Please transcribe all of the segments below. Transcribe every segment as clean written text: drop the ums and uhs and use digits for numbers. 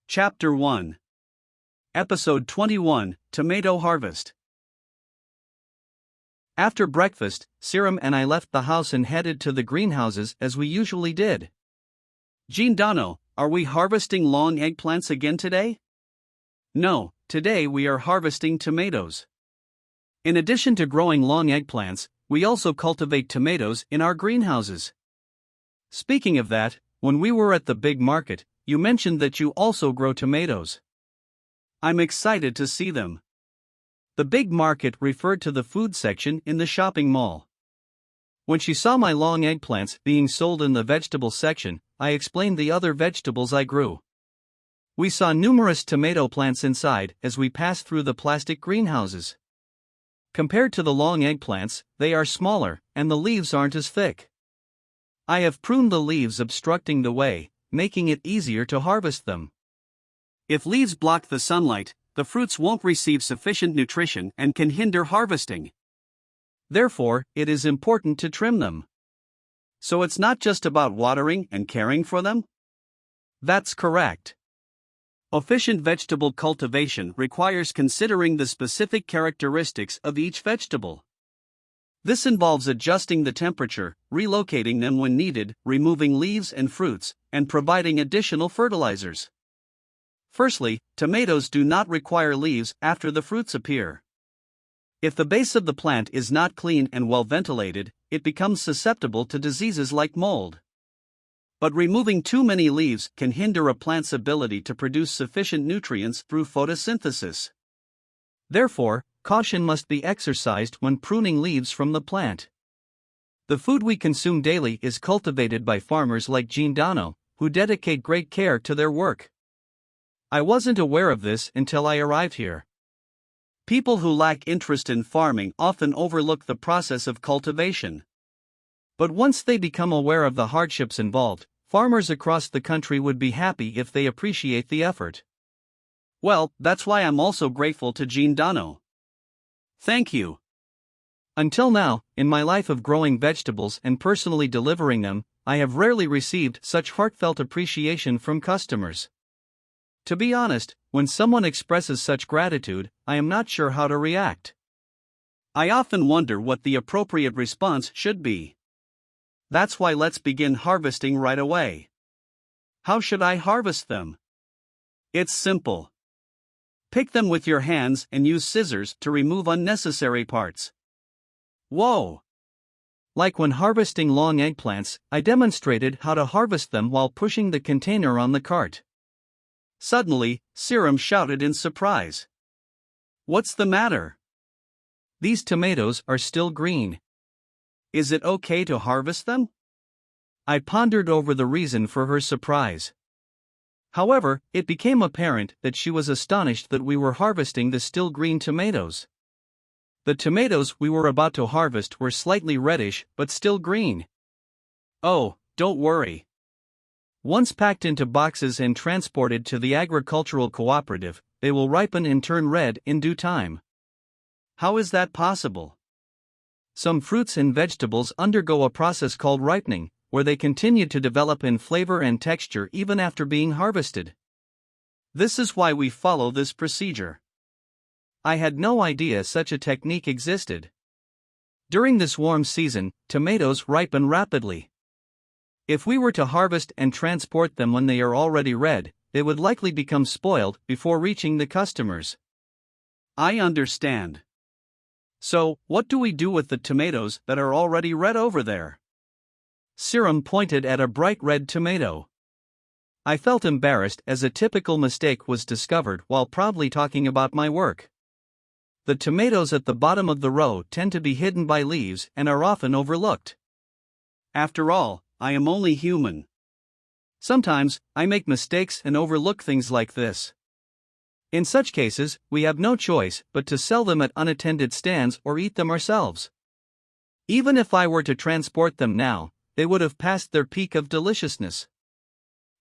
Chapter 1. Episode 21, Tomato Harvest. After breakfast, c1e and I left the house and headed to the greenhouses as we usually did. Giordano, are we harvesting long eggplants again today? No, today we are harvesting tomatoes. In addition to growing long eggplants, we also cultivate tomatoes in our greenhouses. Speaking of that, when we were at the big market, you mentioned that you also grow tomatoes. I'm excited to see them. The big market referred to the food section in the shopping mall. When she saw my long eggplants being sold in the vegetable section, I explained the other vegetables I grew. We saw numerous tomato plants inside as we passed through the plastic greenhouses. Compared to the long eggplants, they are smaller, and the leaves aren't as thick. I have pruned the leaves obstructing the way, making it easier to harvest them. If leaves block the sunlight, the fruits won't receive sufficient nutrition and can hinder harvesting. Therefore, it is important to trim them. So it's not just about watering and caring for them? That's correct. Efficient vegetable cultivation requires considering the specific characteristics of each vegetable. This involves adjusting the temperature, relocating them when needed, removing leaves and fruits, and providing additional fertilizers. Firstly, tomatoes do not require leaves after the fruits appear. If the base of the plant is not clean and well ventilated, it becomes susceptible to diseases like mold. But removing too many leaves can hinder a plant's ability to produce sufficient nutrients through photosynthesis. Therefore, caution must be exercised when pruning leaves from the plant. The food we consume daily is cultivated by farmers like Giordano, who dedicate great care to their work. I wasn't aware of this until I arrived here. People who lack interest in farming often overlook the process of cultivation. But once they become aware of the hardships involved, farmers across the country would be happy if they appreciate the effort. Well, that's why I'm also grateful to Giordano. Thank you. Until now, in my life of growing vegetables and personally delivering them, I have rarely received such heartfelt appreciation from customers. To be honest, when someone expresses such gratitude, I am not sure how to react. I often wonder what the appropriate response should be. That's why let's begin harvesting right away. How should I harvest them? It's simple. Pick them with your hands and use scissors to remove unnecessary parts. Whoa! Like when harvesting long eggplants, I demonstrated how to harvest them while pushing the container on the cart. Suddenly, c1e shouted in surprise. What's the matter? These tomatoes are still green. Is it okay to harvest them? I pondered over the reason for her surprise. However, it became apparent that she was astonished that we were harvesting the still green tomatoes. The tomatoes we were about to harvest were slightly reddish but still green. Oh, don't worry. Once packed into boxes and transported to the agricultural cooperative, they will ripen and turn red in due time. How is that possible? Some fruits and vegetables undergo a process called ripening, where they continue to develop in flavor and texture even after being harvested. This is why we follow this procedure. I had no idea such a technique existed. During this warm season, tomatoes ripen rapidly. If we were to harvest and transport them when they are already red, they would likely become spoiled before reaching the customers. I understand. So, what do we do with the tomatoes that are already red over there? c1e pointed at a bright red tomato. I felt embarrassed as a typical mistake was discovered while proudly talking about my work. The tomatoes at the bottom of the row tend to be hidden by leaves and are often overlooked. After all, I am only human. Sometimes, I make mistakes and overlook things like this. In such cases, we have no choice but to sell them at unattended stands or eat them ourselves. Even if I were to transport them now, they would have passed their peak of deliciousness.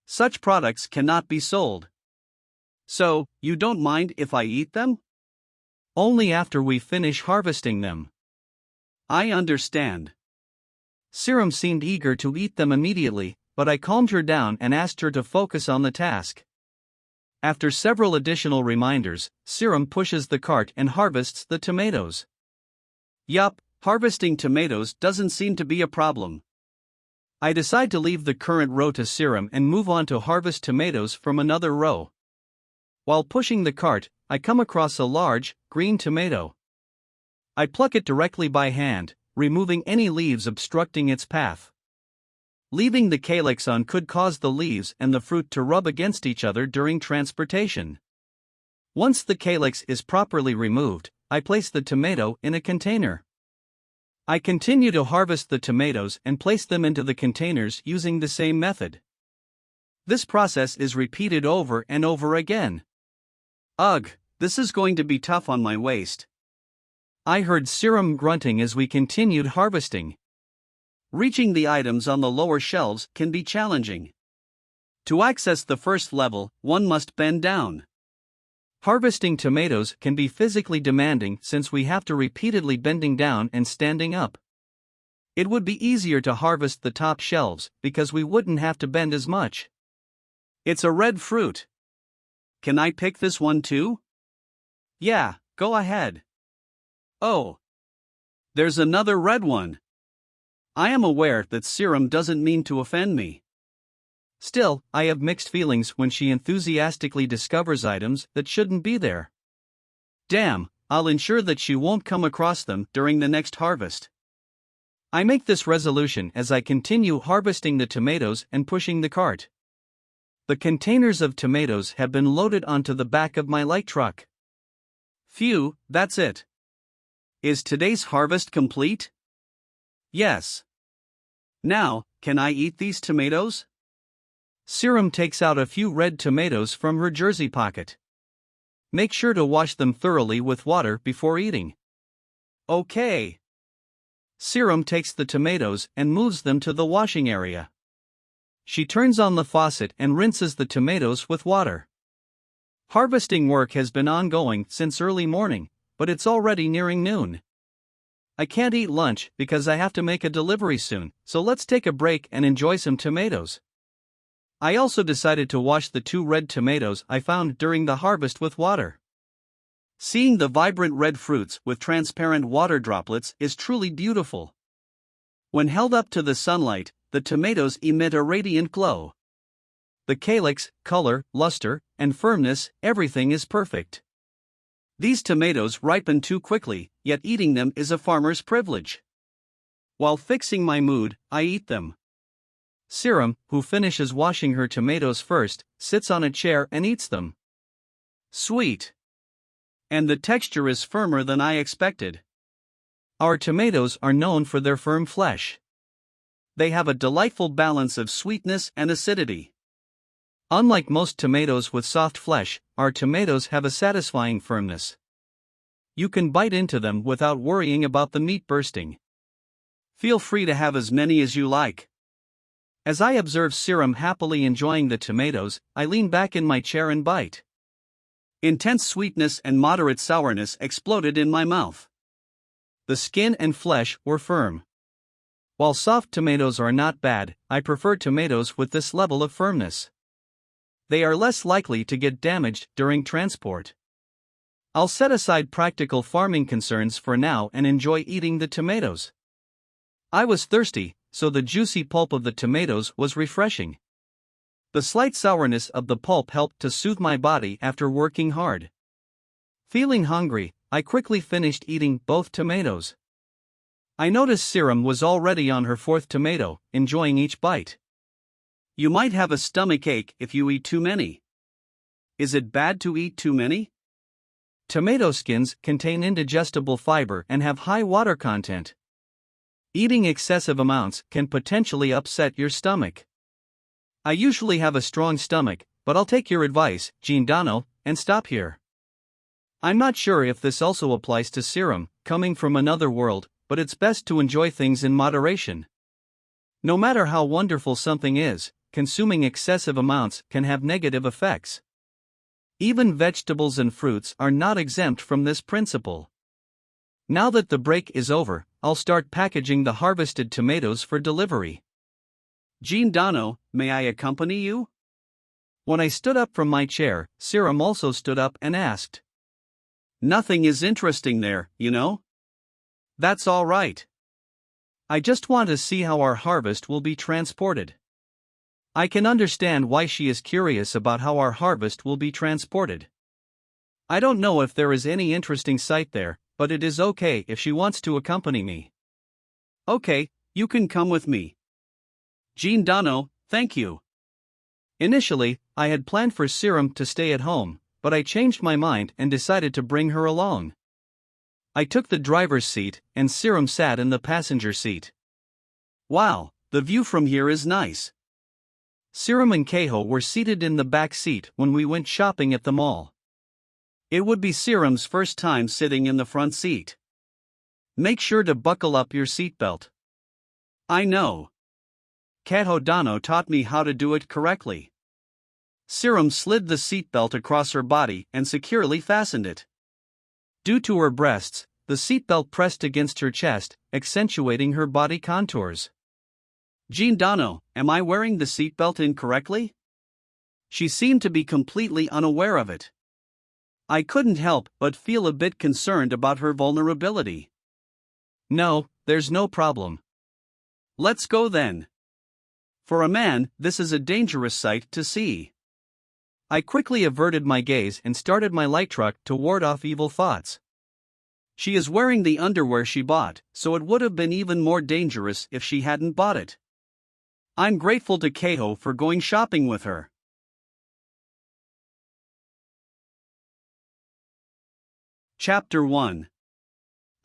Such products cannot be sold. So, you don't mind if I eat them? Only after we finish harvesting them. I understand. c1e seemed eager to eat them immediately, but I calmed her down and asked her to focus on the task. After several additional reminders, Serum pushes the cart and harvests the tomatoes. Yup, harvesting tomatoes doesn't seem to be a problem. I decide to leave the current row to Serum and move on to harvest tomatoes from another row. While pushing the cart, I come across a large, green tomato. I pluck it directly by hand, removing any leaves obstructing its path. Leaving the calyx on could cause the leaves and the fruit to rub against each other during transportation. Once the calyx is properly removed, I place the tomato in a container. I continue to harvest the tomatoes and place them into the containers using the same method. This process is repeated over and over again. Ugh, this is going to be tough on my waist. I heard Serum grunting as we continued harvesting. Reaching the items on the lower shelves can be challenging. To access the first level, one must bend down. Harvesting tomatoes can be physically demanding since we have to repeatedly bending down and standing up. It would be easier to harvest the top shelves because we wouldn't have to bend as much. It's a red fruit. Can I pick this one too? Yeah, go ahead. Oh, there's another red one. I am aware that Serum doesn't mean to offend me. Still, I have mixed feelings when she enthusiastically discovers items that shouldn't be there. Damn, I'll ensure that she won't come across them during the next harvest. I make this resolution as I continue harvesting the tomatoes and pushing the cart. The containers of tomatoes have been loaded onto the back of my light truck. Phew, that's it. Is today's harvest complete? Yes. Now, can I eat these tomatoes? Serum takes out a few red tomatoes from her jersey pocket. Make sure to wash them thoroughly with water before eating. Okay. Serum takes the tomatoes and moves them to the washing area. She turns on the faucet and rinses the tomatoes with water. Harvesting work has been ongoing since early morning, but it's already nearing noon. I can't eat lunch because I have to make a delivery soon, so let's take a break and enjoy some tomatoes. I also decided to wash the 2 red tomatoes I found during the harvest with water. Seeing the vibrant red fruits with transparent water droplets is truly beautiful. When held up to the sunlight, the tomatoes emit a radiant glow. The calyx, color, luster, and firmness, everything is perfect. These tomatoes ripen too quickly, yet eating them is a farmer's privilege. While fixing my mood, I eat them. Serum, who finishes washing her tomatoes first, sits on a chair and eats them. Sweet. And the texture is firmer than I expected. Our tomatoes are known for their firm flesh. They have a delightful balance of sweetness and acidity. Unlike most tomatoes with soft flesh, our tomatoes have a satisfying firmness. You can bite into them without worrying about the meat bursting. Feel free to have as many as you like. As I observe Serum happily enjoying the tomatoes, I lean back in my chair and bite. Intense sweetness and moderate sourness exploded in my mouth. The skin and flesh were firm. While soft tomatoes are not bad, I prefer tomatoes with this level of firmness. They are less likely to get damaged during transport. I'll set aside practical farming concerns for now and enjoy eating the tomatoes. I was thirsty, so the juicy pulp of the tomatoes was refreshing. The slight sourness of the pulp helped to soothe my body after working hard. Feeling hungry, I quickly finished eating both tomatoes. I noticed Serum was already on her 4th tomato, enjoying each bite. You might have a stomach ache if you eat too many. Is it bad to eat too many? Tomato skins contain indigestible fiber and have high water content. Eating excessive amounts can potentially upset your stomach. I usually have a strong stomach, but I'll take your advice, Gindano, and stop here. I'm not sure if this also applies to Serum, coming from another world, but it's best to enjoy things in moderation. No matter how wonderful something is, consuming excessive amounts can have negative effects. Even vegetables and fruits are not exempt from this principle. Now that the break is over, I'll start packaging the harvested tomatoes for delivery. Gindano, may I accompany you? When I stood up from my chair, C1e also stood up and asked. Nothing is interesting there, you know? That's all right. I just want to see how our harvest will be transported. I can understand why she is curious about how our harvest will be transported. I don't know if there is any interesting sight there, but it is okay if she wants to accompany me. Okay, you can come with me. Dano, thank you. Initially, I had planned for C1e to stay at home, but I changed my mind and decided to bring her along. I took the driver's seat, and C1e sat in the passenger seat. Wow, the view from here is nice. C1e and Keiho were seated in the back seat when we went shopping at the mall. It would be C1e's first time sitting in the front seat. Make sure to buckle up your seatbelt. I know. Keiho Dano taught me how to do it correctly. C1e slid the seatbelt across her body and securely fastened it. Due to her breasts, the seatbelt pressed against her chest, accentuating her body contours. Dano, am I wearing the seatbelt incorrectly? She seemed to be completely unaware of it. I couldn't help but feel a bit concerned about her vulnerability. No, there's no problem. Let's go then. For a man, this is a dangerous sight to see. I quickly averted my gaze and started my light truck to ward off evil thoughts. She is wearing the underwear she bought, so it would have been even more dangerous if she hadn't bought it. I'm grateful to Keiho for going shopping with her. Chapter 1.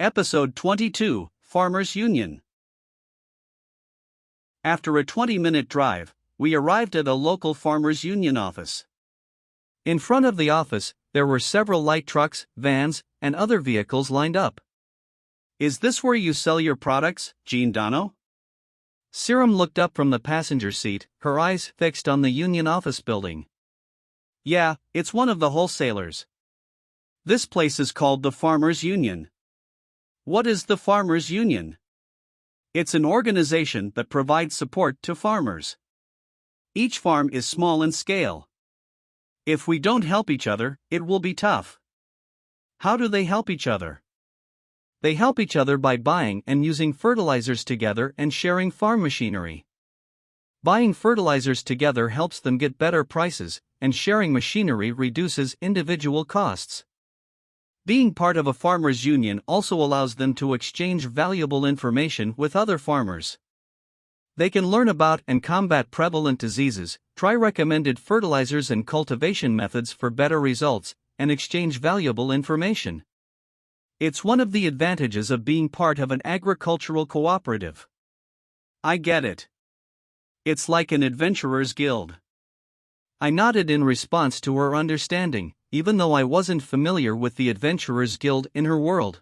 Episode 22, Farmers Union. After a 20-minute drive, we arrived at a local farmers' union office. In front of the office, there were several light trucks, vans, and other vehicles lined up. Is this where you sell your products, Dano? C1e looked up from the passenger seat, her eyes fixed on the union office building. Yeah, it's one of the wholesalers. This place is called the Farmers Union. What is the Farmers Union? It's an organization that provides support to farmers. Each farm is small in scale. If we don't help each other, it will be tough. How do they help each other? They help each other by buying and using fertilizers together and sharing farm machinery. Buying fertilizers together helps them get better prices, and sharing machinery reduces individual costs. Being part of a farmers' union also allows them to exchange valuable information with other farmers. They can learn about and combat prevalent diseases, try recommended fertilizers and cultivation methods for better results, and exchange valuable information. It's one of the advantages of being part of an agricultural cooperative. I get it. It's like an adventurer's guild. I nodded in response to her understanding, even though I wasn't familiar with the adventurer's guild in her world.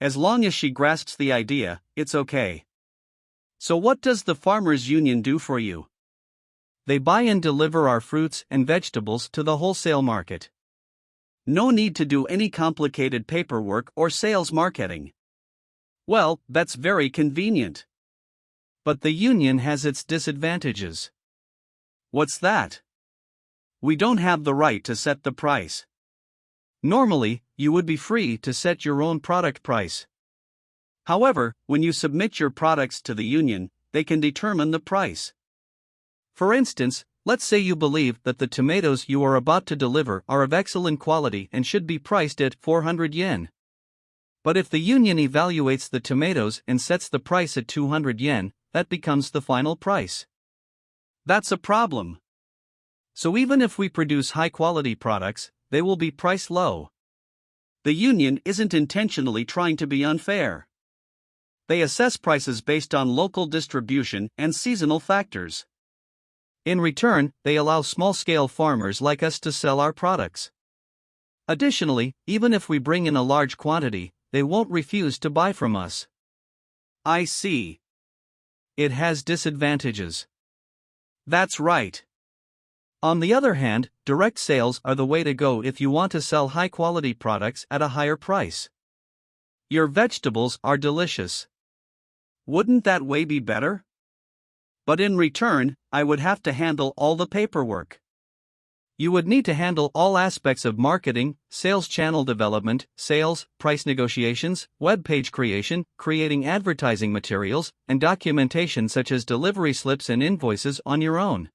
As long as she grasps the idea, it's okay. So what does the Farmers Union do for you? They buy and deliver our fruits and vegetables to the wholesale market. No need to do any complicated paperwork or sales marketing. Well, that's very convenient. But the union has its disadvantages. What's that? We don't have the right to set the price. Normally, you would be free to set your own product price. However, when you submit your products to the union, they can determine the price. For instance, let's say you believe that the tomatoes you are about to deliver are of excellent quality and should be priced at 400 yen. But if the union evaluates the tomatoes and sets the price at 200 yen, that becomes the final price. That's a problem. So even if we produce high-quality products, they will be priced low. The union isn't intentionally trying to be unfair. They assess prices based on local distribution and seasonal factors. In return, they allow small-scale farmers like us to sell our products. Additionally, even if we bring in a large quantity, they won't refuse to buy from us. I see. It has disadvantages. That's right. On the other hand, direct sales are the way to go if you want to sell high-quality products at a higher price. Your vegetables are delicious. Wouldn't that way be better? But in return, I would have to handle all the paperwork. You would need to handle all aspects of marketing, sales channel development, sales, price negotiations, web page creation, creating advertising materials, and documentation such as delivery slips and invoices on your own.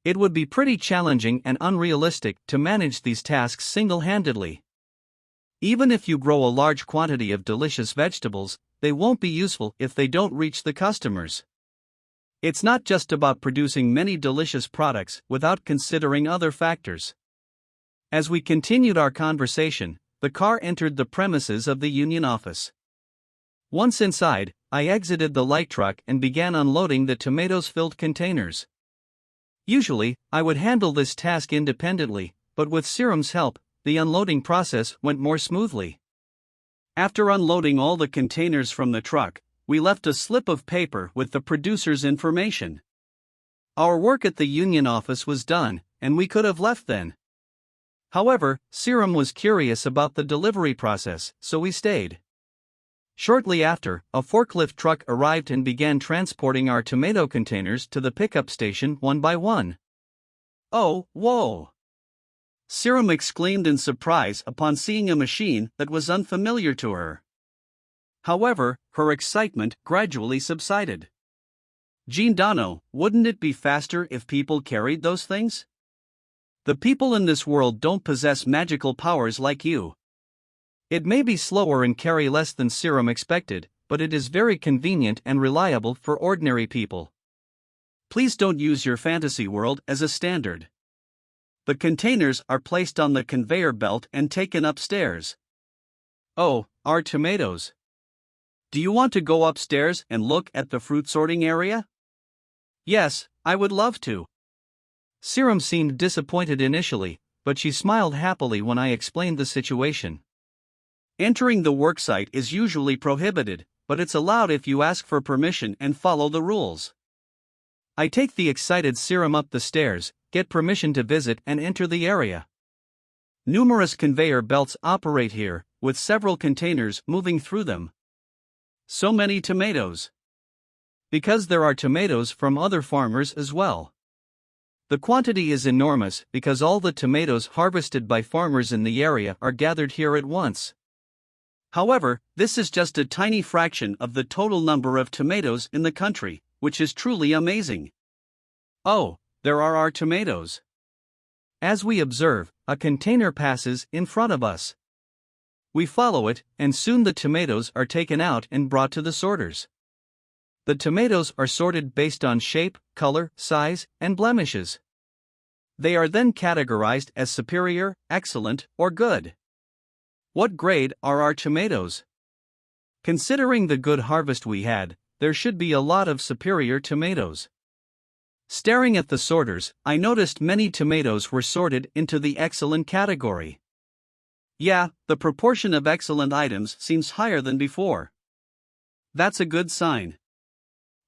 It would be pretty challenging and unrealistic to manage these tasks single-handedly. Even if you grow a large quantity of delicious vegetables, they won't be useful if they don't reach the customers. It's not just about producing many delicious products without considering other factors. As we continued our conversation, the car entered the premises of the union office. Once inside, I exited the light truck and began unloading the tomatoes-filled containers. Usually, I would handle this task independently, but with Serum's help, the unloading process went more smoothly. After unloading all the containers from the truck, we left a slip of paper with the producer's information. Our work at the union office was done, and we could have left then. However, Serum was curious about the delivery process, so we stayed. Shortly after, a forklift truck arrived and began transporting our tomato containers to the pickup station one by one. "Oh, whoa!" Serum exclaimed in surprise upon seeing a machine that was unfamiliar to her. However, her excitement gradually subsided. "Giordano, wouldn't it be faster if people carried those things? The people in this world don't possess magical powers like you. It may be slower and carry less than Serum expected, but it is very convenient and reliable for ordinary people. Please don't use your fantasy world as a standard." The containers are placed on the conveyor belt and taken upstairs. "Oh, our tomatoes. Do you want to go upstairs and look at the fruit sorting area?" "Yes, I would love to." Serum seemed disappointed initially, but she smiled happily when I explained the situation. Entering the worksite is usually prohibited, but it's allowed if you ask for permission and follow the rules. I take the excited Serum up the stairs, get permission to visit and enter the area. Numerous conveyor belts operate here, with several containers moving through them. So many tomatoes. Because there are tomatoes from other farmers as well. The quantity is enormous because all the tomatoes harvested by farmers in the area are gathered here at once. However, this is just a tiny fraction of the total number of tomatoes in the country, which is truly amazing. "Oh, there are our tomatoes." As we observe, a container passes in front of us. We follow it, and soon the tomatoes are taken out and brought to the sorters. The tomatoes are sorted based on shape, color, size, and blemishes. They are then categorized as superior, excellent, or good. What grade are our tomatoes? Considering the good harvest we had, there should be a lot of superior tomatoes. Staring at the sorters, I noticed many tomatoes were sorted into the excellent category. Yeah, the proportion of excellent items seems higher than before. That's a good sign.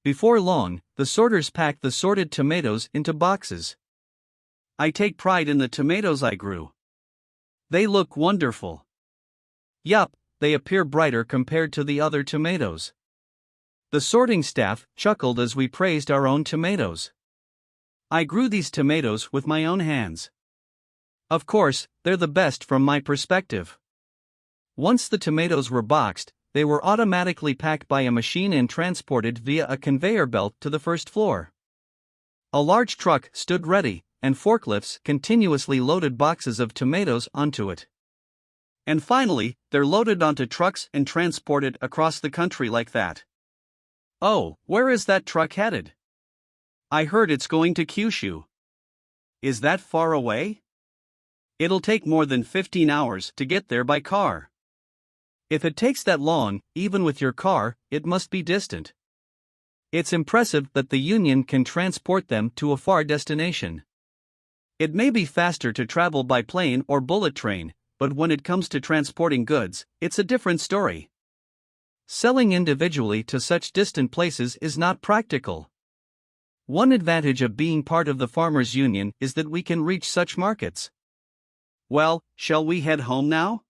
Before long, the sorters pack the sorted tomatoes into boxes. I take pride in the tomatoes I grew. They look wonderful. Yup, they appear brighter compared to the other tomatoes. The sorting staff chuckled as we praised our own tomatoes. I grew these tomatoes with my own hands. Of course, they're the best from my perspective. Once the tomatoes were boxed, they were automatically packed by a machine and transported via a conveyor belt to the first floor. A large truck stood ready, and forklifts continuously loaded boxes of tomatoes onto it. And finally, they're loaded onto trucks and transported across the country like that. "Oh, where is that truck headed?" "I heard it's going to Kyushu." "Is that far away?" "It'll take more than 15 hours to get there by car." If it takes that long, even with your car, it must be distant. It's impressive that the union can transport them to a far destination. It may be faster to travel by plane or bullet train, but when it comes to transporting goods, it's a different story. Selling individually to such distant places is not practical. One advantage of being part of the farmers' union is that we can reach such markets. Well, shall we head home now?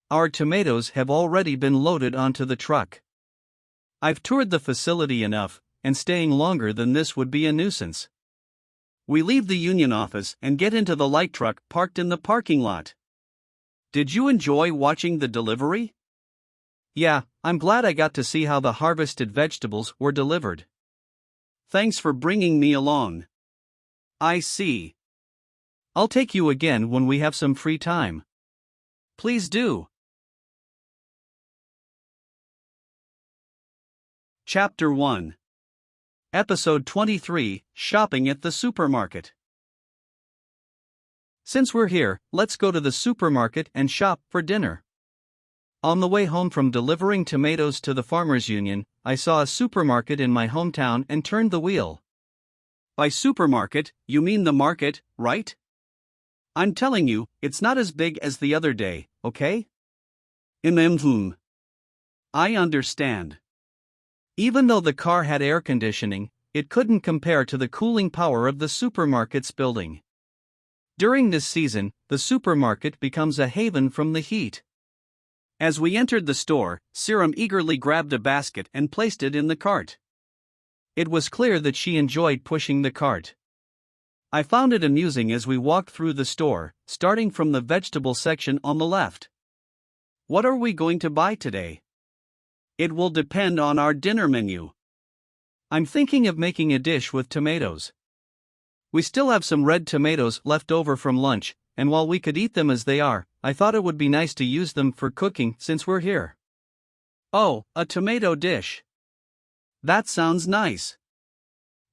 Our tomatoes have already been loaded onto the truck. I've toured the facility enough, and staying longer than this would be a nuisance. We leave the union office and get into the light truck parked in the parking lot. Did you enjoy watching the delivery? Yeah, I'm glad I got to see how the harvested vegetables were delivered. Thanks for bringing me along. I see. I'll take you again when we have some free time. Please do. Chapter 1. Episode 23, Shopping at the Supermarket. Since we're here, let's go to the supermarket and shop for dinner. On the way home from delivering tomatoes to the Farmers Union, I saw a supermarket in my hometown and turned the wheel. By supermarket, you mean the market, right? I'm telling you, it's not as big as the other day, okay? I understand. Even though the car had air conditioning, it couldn't compare to the cooling power of the supermarket's building. During this season, the supermarket becomes a haven from the heat. As we entered the store, c1e eagerly grabbed a basket and placed it in the cart. It was clear that she enjoyed pushing the cart. I found it amusing as we walked through the store, starting from the vegetable section on the left. What are we going to buy today? It will depend on our dinner menu. I'm thinking of making a dish with tomatoes. We still have some red tomatoes left over from lunch, and while we could eat them as they are, I thought it would be nice to use them for cooking since we're here. Oh, a tomato dish. That sounds nice.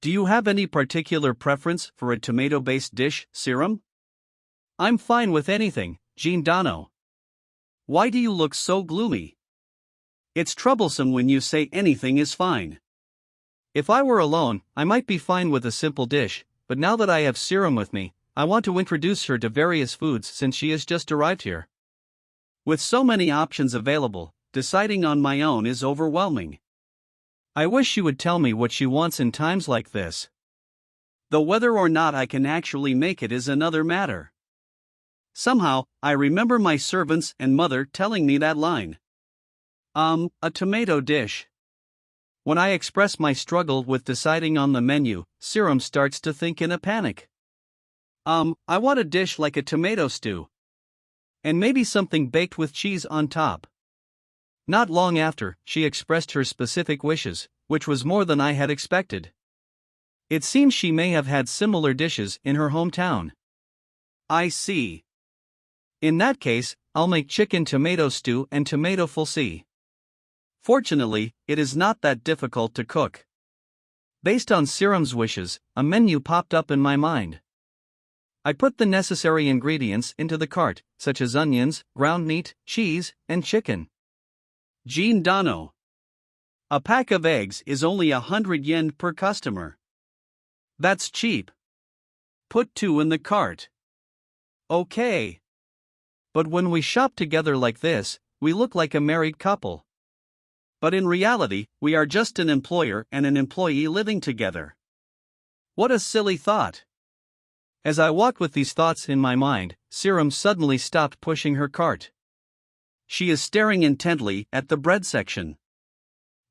Do you have any particular preference for a tomato-based dish, c1e? I'm fine with anything, Giordano. Why do you look so gloomy? It's troublesome when you say anything is fine. If I were alone, I might be fine with a simple dish, but now that I have c1e with me, I want to introduce her to various foods since she has just arrived here. With so many options available, deciding on my own is overwhelming. I wish she would tell me what she wants in times like this. Though whether or not I can actually make it is another matter. Somehow, I remember my servants and mother telling me that line. A tomato dish. When I express my struggle with deciding on the menu, c1e starts to think in a panic. I want a dish like a tomato stew. And maybe something baked with cheese on top. Not long after, she expressed her specific wishes, which was more than I had expected. It seems she may have had similar dishes in her hometown. I see. In that case, I'll make chicken tomato stew and tomato fulsi. Fortunately, it is not that difficult to cook. Based on c1e's wishes, a menu popped up in my mind. I put the necessary ingredients into the cart, such as onions, ground meat, cheese, and chicken. Giordano. A pack of eggs is only 100 yen per customer. That's cheap. Put 2 in the cart. Okay. But when we shop together like this, we look like a married couple. But in reality, we are just an employer and an employee living together. What a silly thought. As I walked with these thoughts in my mind, c1e suddenly stopped pushing her cart. She is staring intently at the bread section.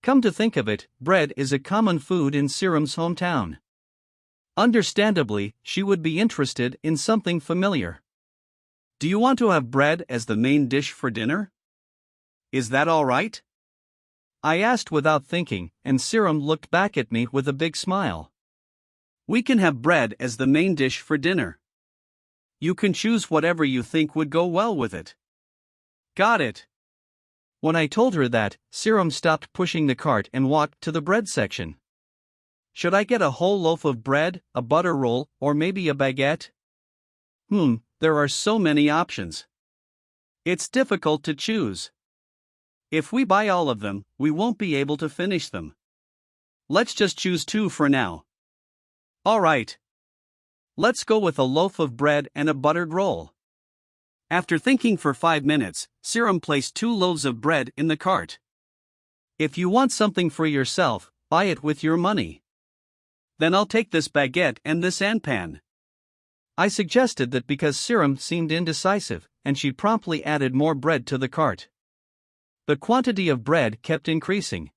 Come to think of it, bread is a common food in c1e's hometown. Understandably, she would be interested in something familiar. Do you want to have bread as the main dish for dinner? Is that all right? I asked without thinking, and c1e looked back at me with a big smile. We can have bread as the main dish for dinner. You can choose whatever you think would go well with it. Got it. When I told her that, c1e stopped pushing the cart and walked to the bread section. Should I get a whole loaf of bread, a butter roll, or maybe a baguette? There are so many options. It's difficult to choose. If we buy all of them, we won't be able to finish them. Let's just choose 2 for now. All right. Let's go with a loaf of bread and a buttered roll. After thinking for 5 minutes, c1e placed 2 loaves of bread in the cart. If you want something for yourself, buy it with your money. Then I'll take this baguette and this anpan. I suggested that because c1e seemed indecisive, and she promptly added more bread to the cart. The quantity of bread kept increasing.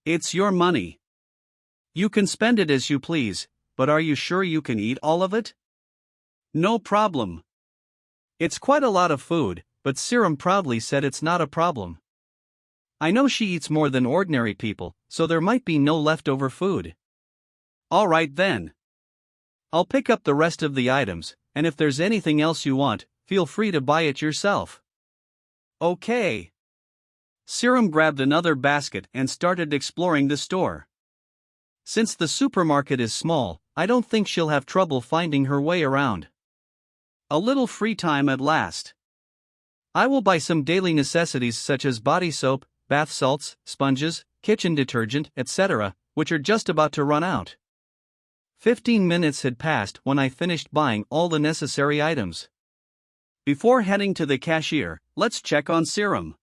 It's your money. You can spend it as you please, but are you sure you can eat all of it? No problem. It's quite a lot of food, but Serum proudly said it's not a problem. I know she eats more than ordinary people, so there might be no leftover food. Alright then. I'll pick up the rest of the items, and if there's anything else you want, feel free to buy it yourself. Okay. Serum grabbed another basket and started exploring the store. Since the supermarket is small, I don't think she'll have trouble finding her way around. A little free time at last. I will buy some daily necessities such as body soap, bath salts, sponges, kitchen detergent, etc., which are just about to run out. 15 minutes had passed when I finished buying all the necessary items. Before heading to the cashier, let's check on Serum.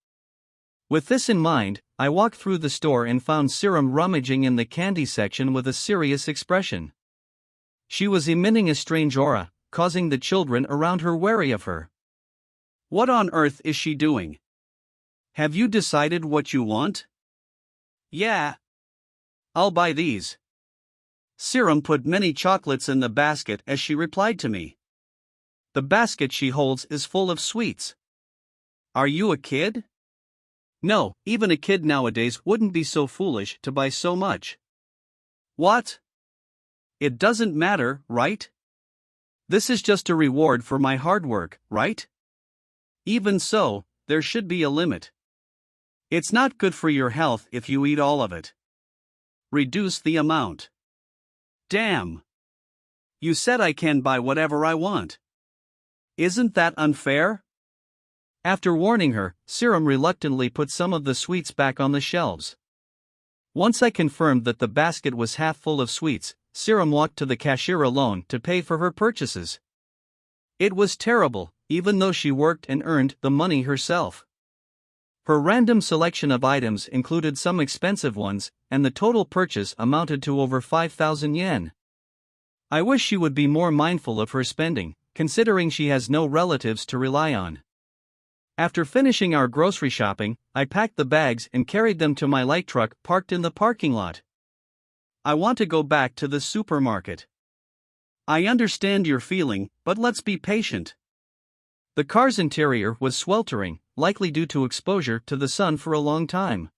With this in mind, I walked through the store and found Serum rummaging in the candy section with a serious expression. She was emitting a strange aura, causing the children around her wary of her. What on earth is she doing? Have you decided what you want? Yeah. I'll buy these. Serum put many chocolates in the basket as she replied to me. The basket she holds is full of sweets. Are you a kid? No, even a kid nowadays wouldn't be so foolish to buy so much. What? It doesn't matter, right? This is just a reward for my hard work, right? Even so, there should be a limit. It's not good for your health if you eat all of it. Reduce the amount. Damn. You said I can buy whatever I want. Isn't that unfair? After warning her, Serum reluctantly put some of the sweets back on the shelves. Once I confirmed that the basket was half full of sweets, Serum walked to the cashier alone to pay for her purchases. It was terrible, even though she worked and earned the money herself. Her random selection of items included some expensive ones, and the total purchase amounted to over 5,000 yen. I wish she would be more mindful of her spending, considering she has no relatives to rely on. After finishing our grocery shopping, I packed the bags and carried them to my light truck parked in the parking lot. I want to go back to the supermarket. I understand your feeling, but let's be patient. The car's interior was sweltering, likely due to exposure to the sun for a long time.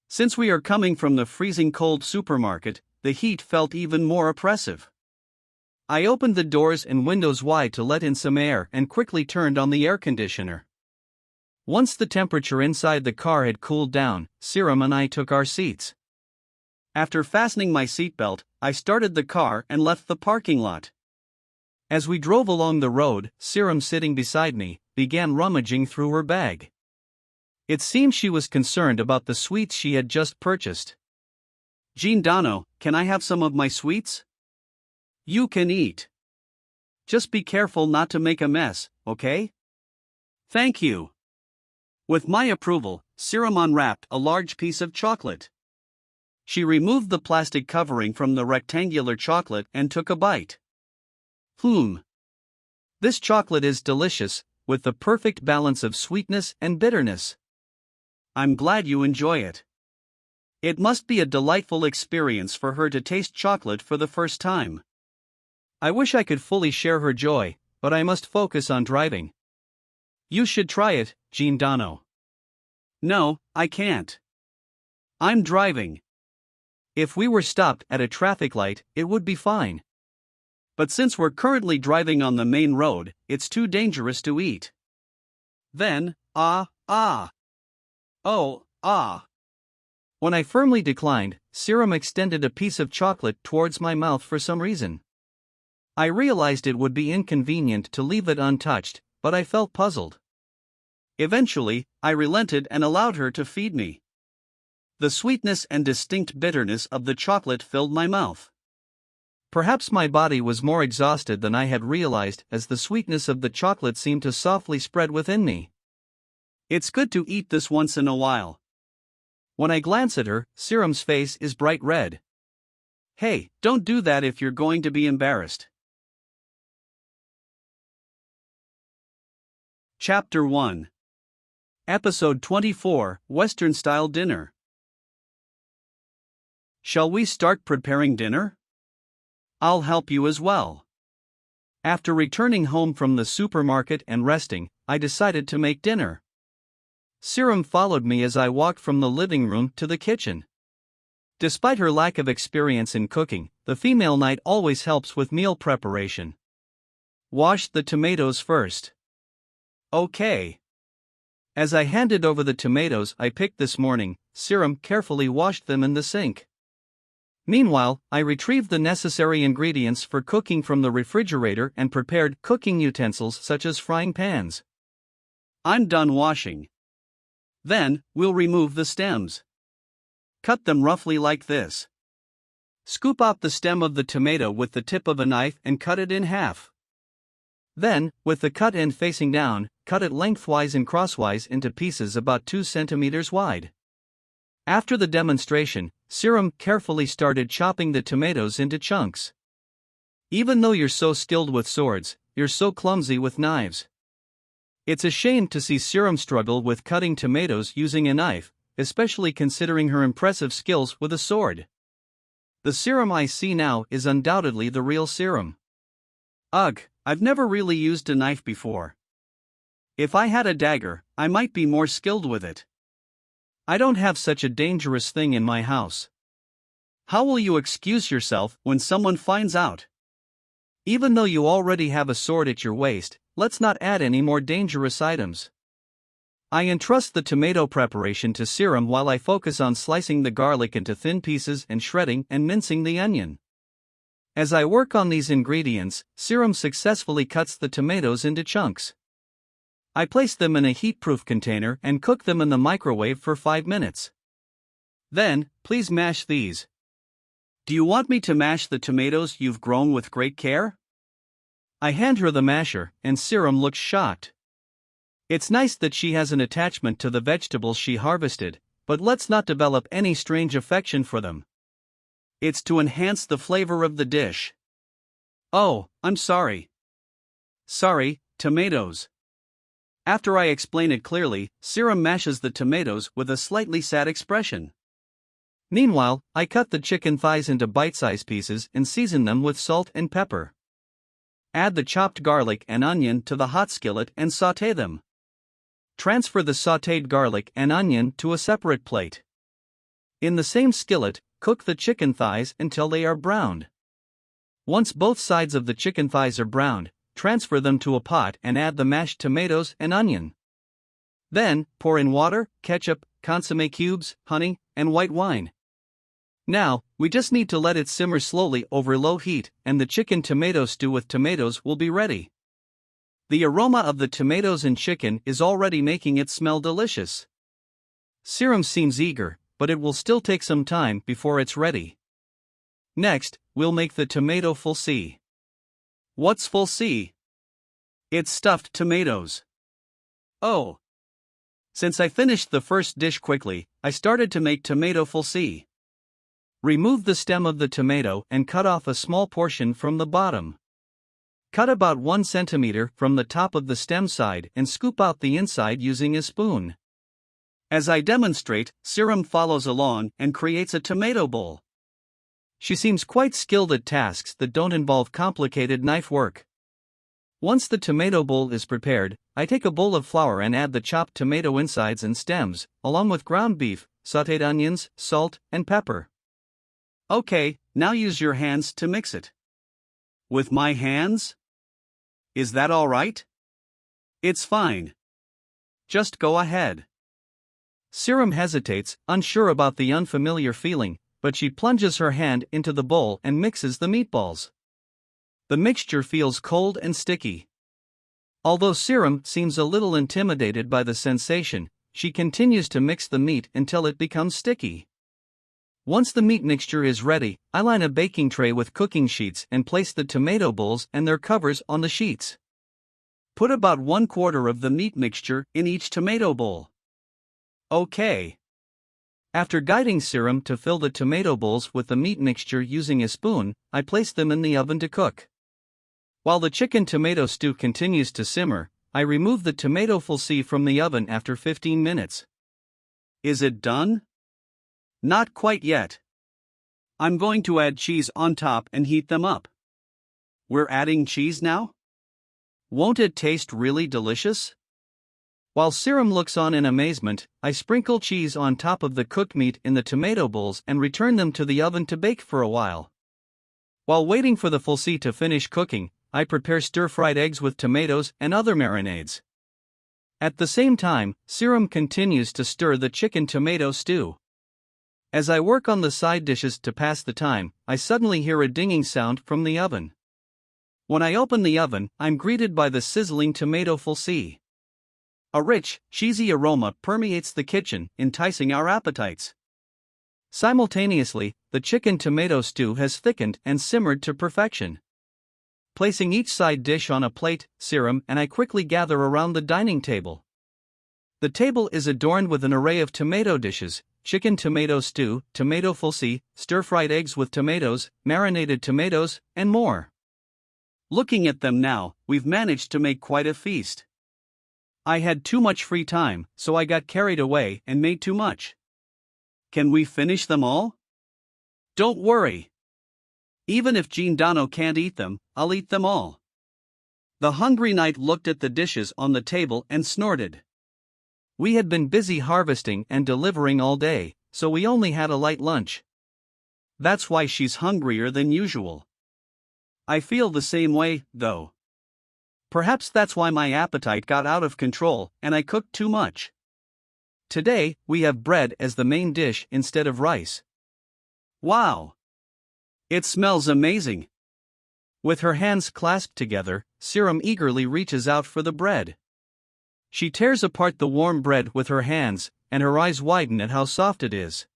Since we are coming from the freezing cold supermarket, the heat felt even more oppressive. I opened the doors and windows wide to let in some air and quickly turned on the air conditioner. Once the temperature inside the car had cooled down, Serum and I took our seats. After fastening my seatbelt, I started the car and left the parking lot. As we drove along the road, Serum, sitting beside me, began rummaging through her bag. It seemed she was concerned about the sweets she had just purchased. Jean Dano, can I have some of my sweets? You can eat. Just be careful not to make a mess, okay? Thank you. With my approval, Serum unwrapped a large piece of chocolate. She removed the plastic covering from the rectangular chocolate and took a bite. This chocolate is delicious, with the perfect balance of sweetness and bitterness. I'm glad you enjoy it. It must be a delightful experience for her to taste chocolate for the first time. I wish I could fully share her joy, but I must focus on driving. You should try it, Jean Dano. No, I can't. I'm driving. If we were stopped at a traffic light, it would be fine. But since we're currently driving on the main road, it's too dangerous to eat. Then, When I firmly declined, Serum extended a piece of chocolate towards my mouth for some reason. I realized it would be inconvenient to leave it untouched, but I felt puzzled. Eventually, I relented and allowed her to feed me. The sweetness and distinct bitterness of the chocolate filled my mouth. Perhaps my body was more exhausted than I had realized, as the sweetness of the chocolate seemed to softly spread within me. It's good to eat this once in a while. When I glance at her, Serum's face is bright red. Hey, don't do that if you're going to be embarrassed. Chapter 1. Episode 24, Western-style dinner. Shall we start preparing dinner? I'll help you as well. After returning home from the supermarket and resting, I decided to make dinner. c1e followed me as I walked from the living room to the kitchen. Despite her lack of experience in cooking, the female knight always helps with meal preparation. Wash the tomatoes first. Okay. As I handed over the tomatoes I picked this morning, c1e carefully washed them in the sink. Meanwhile, I retrieved the necessary ingredients for cooking from the refrigerator and prepared cooking utensils such as frying pans. I'm done washing. Then, we'll remove the stems. Cut them roughly like this. Scoop out the stem of the tomato with the tip of a knife and cut it in half. Then, with the cut end facing down, cut it lengthwise and crosswise into pieces about 2 centimeters wide. After the demonstration, c1e carefully started chopping the tomatoes into chunks. Even though you're so skilled with swords, you're so clumsy with knives. It's a shame to see c1e struggle with cutting tomatoes using a knife, especially considering her impressive skills with a sword. The c1e I see now is undoubtedly the real c1e. Ugh, I've never really used a knife before. If I had a dagger, I might be more skilled with it. I don't have such a dangerous thing in my house. How will you excuse yourself when someone finds out? Even though you already have a sword at your waist, let's not add any more dangerous items. I entrust the tomato preparation to c1e while I focus on slicing the garlic into thin pieces and shredding and mincing the onion. As I work on these ingredients, c1e successfully cuts the tomatoes into chunks. I place them in a heat-proof container and cook them in the microwave for 5 minutes. Then, please mash these. Do you want me to mash the tomatoes you've grown with great care? I hand her the masher, and c1e looks shocked. It's nice that she has an attachment to the vegetables she harvested, but let's not develop any strange affection for them. It's to enhance the flavor of the dish. Oh, I'm sorry. Sorry, tomatoes. After I explain it clearly, c1e mashes the tomatoes with a slightly sad expression. Meanwhile, I cut the chicken thighs into bite-sized pieces and season them with salt and pepper. Add the chopped garlic and onion to the hot skillet and sauté them. Transfer the sautéed garlic and onion to a separate plate. In the same skillet, cook the chicken thighs until they are browned. Once both sides of the chicken thighs are browned, transfer them to a pot and add the mashed tomatoes and onion. Then, pour in water, ketchup, consommé cubes, honey, and white wine. Now, we just need to let it simmer slowly over low heat, and the chicken tomato stew with tomatoes will be ready. The aroma of the tomatoes and chicken is already making it smell delicious. c1e seems eager, but it will still take some time before it's ready. Next, we'll make the tomato fulci. What's fulci? It's stuffed tomatoes. Oh. Since I finished the first dish quickly, I started to make tomato fulci. Remove the stem of the tomato and cut off a small portion from the bottom. Cut about 1 centimeter from the top of the stem side and scoop out the inside using a spoon. As I demonstrate, c1e follows along and creates a tomato bowl. She seems quite skilled at tasks that don't involve complicated knife work. Once the tomato bowl is prepared, I take a bowl of flour and add the chopped tomato insides and stems, along with ground beef, sautéed onions, salt, and pepper. Okay, now use your hands to mix it. With my hands? Is that all right? It's fine. Just go ahead. c1e hesitates, unsure about the unfamiliar feeling, but she plunges her hand into the bowl and mixes the meatballs. The mixture feels cold and sticky. Although c1e seems a little intimidated by the sensation, she continues to mix the meat until it becomes sticky. Once the meat mixture is ready, I line a baking tray with cooking sheets and place the tomato bowls and their covers on the sheets. Put about 1/4 of the meat mixture in each tomato bowl. Okay. After guiding c1e to fill the tomato bowls with the meat mixture using a spoon, I place them in the oven to cook. While the chicken tomato stew continues to simmer, I remove the tomato fulci from the oven after 15 minutes. Is it done? Not quite yet. I'm going to add cheese on top and heat them up. We're adding cheese now? Won't it taste really delicious? While Serum looks on in amazement, I sprinkle cheese on top of the cooked meat in the tomato bowls and return them to the oven to bake for a while. While waiting for the falsi to finish cooking, I prepare stir-fried eggs with tomatoes and other marinades. At the same time, Serum continues to stir the chicken tomato stew. As I work on the side dishes to pass the time, I suddenly hear a dinging sound from the oven. When I open the oven, I'm greeted by the sizzling tomato falsi. A rich, cheesy aroma permeates the kitchen, enticing our appetites. Simultaneously, the chicken tomato stew has thickened and simmered to perfection. Placing each side dish on a plate, Serum and I quickly gather around the dining table. The table is adorned with an array of tomato dishes: chicken tomato stew, tomato falsi, stir-fried eggs with tomatoes, marinated tomatoes, and more. Looking at them now, we've managed to make quite a feast. I had too much free time, so I got carried away and made too much. Can we finish them all? Don't worry. Even if Dano can't eat them, I'll eat them all. The hungry knight looked at the dishes on the table and snorted. We had been busy harvesting and delivering all day, so we only had a light lunch. That's why she's hungrier than usual. I feel the same way, though. Perhaps that's why my appetite got out of control and I cooked too much. Today, we have bread as the main dish instead of rice. Wow! It smells amazing. With her hands clasped together, Serum eagerly reaches out for the bread. She tears apart the warm bread with her hands, and her eyes widen at how soft it is.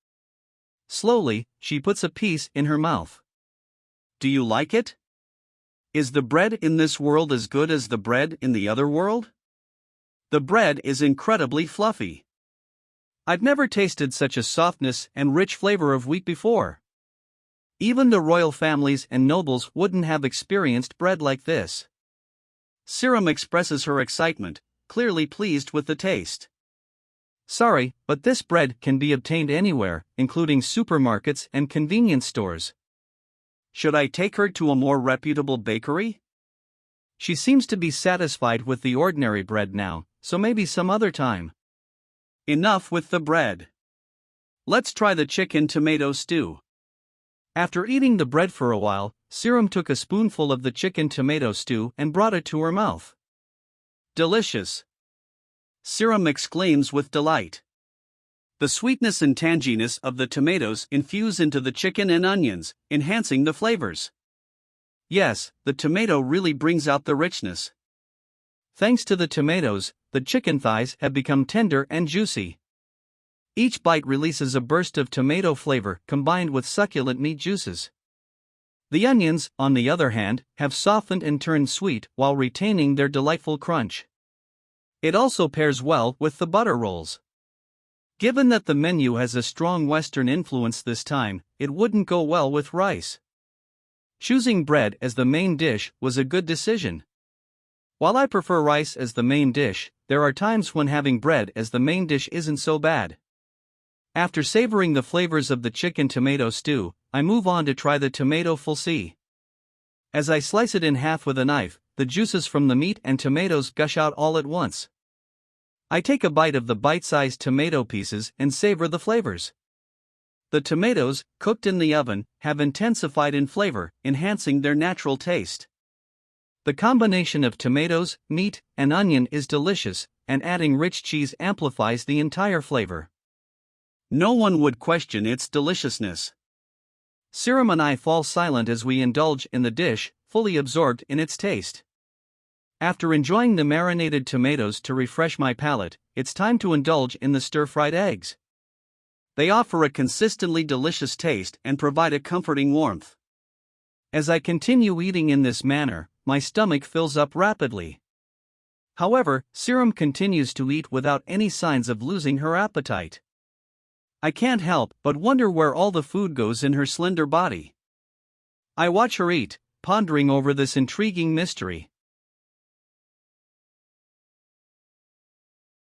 Slowly, she puts a piece in her mouth. Do you like it? Is the bread in this world as good as the bread in the other world? The bread is incredibly fluffy. I've never tasted such a softness and rich flavor of wheat before. Even the royal families and nobles wouldn't have experienced bread like this. Serum expresses her excitement, clearly pleased with the taste. Sorry, but this bread can be obtained anywhere, including supermarkets and convenience stores. Should I take her to a more reputable bakery? She seems to be satisfied with the ordinary bread now, so maybe some other time. Enough with the bread. Let's try the chicken tomato stew. After eating the bread for a while, Serum took a spoonful of the chicken tomato stew and brought it to her mouth. Delicious! Serum exclaims with delight. The sweetness and tanginess of the tomatoes infuse into the chicken and onions, enhancing the flavors. Yes, the tomato really brings out the richness. Thanks to the tomatoes, the chicken thighs have become tender and juicy. Each bite releases a burst of tomato flavor combined with succulent meat juices. The onions, on the other hand, have softened and turned sweet while retaining their delightful crunch. It also pairs well with the butter rolls. Given that the menu has a strong Western influence this time, it wouldn't go well with rice. Choosing bread as the main dish was a good decision. While I prefer rice as the main dish, there are times when having bread as the main dish isn't so bad. After savoring the flavors of the chicken tomato stew, I move on to try the tomato falsi. As I slice it in half with a knife, the juices from the meat and tomatoes gush out all at once. I take a bite of the bite-sized tomato pieces and savor the flavors. The tomatoes, cooked in the oven, have intensified in flavor, enhancing their natural taste. The combination of tomatoes, meat, and onion is delicious, and adding rich cheese amplifies the entire flavor. No one would question its deliciousness. Serum and I fall silent as we indulge in the dish, fully absorbed in its taste. After enjoying the marinated tomatoes to refresh my palate, it's time to indulge in the stir-fried eggs. They offer a consistently delicious taste and provide a comforting warmth. As I continue eating in this manner, my stomach fills up rapidly. However, Serum continues to eat without any signs of losing her appetite. I can't help but wonder where all the food goes in her slender body. I watch her eat, pondering over this intriguing mystery.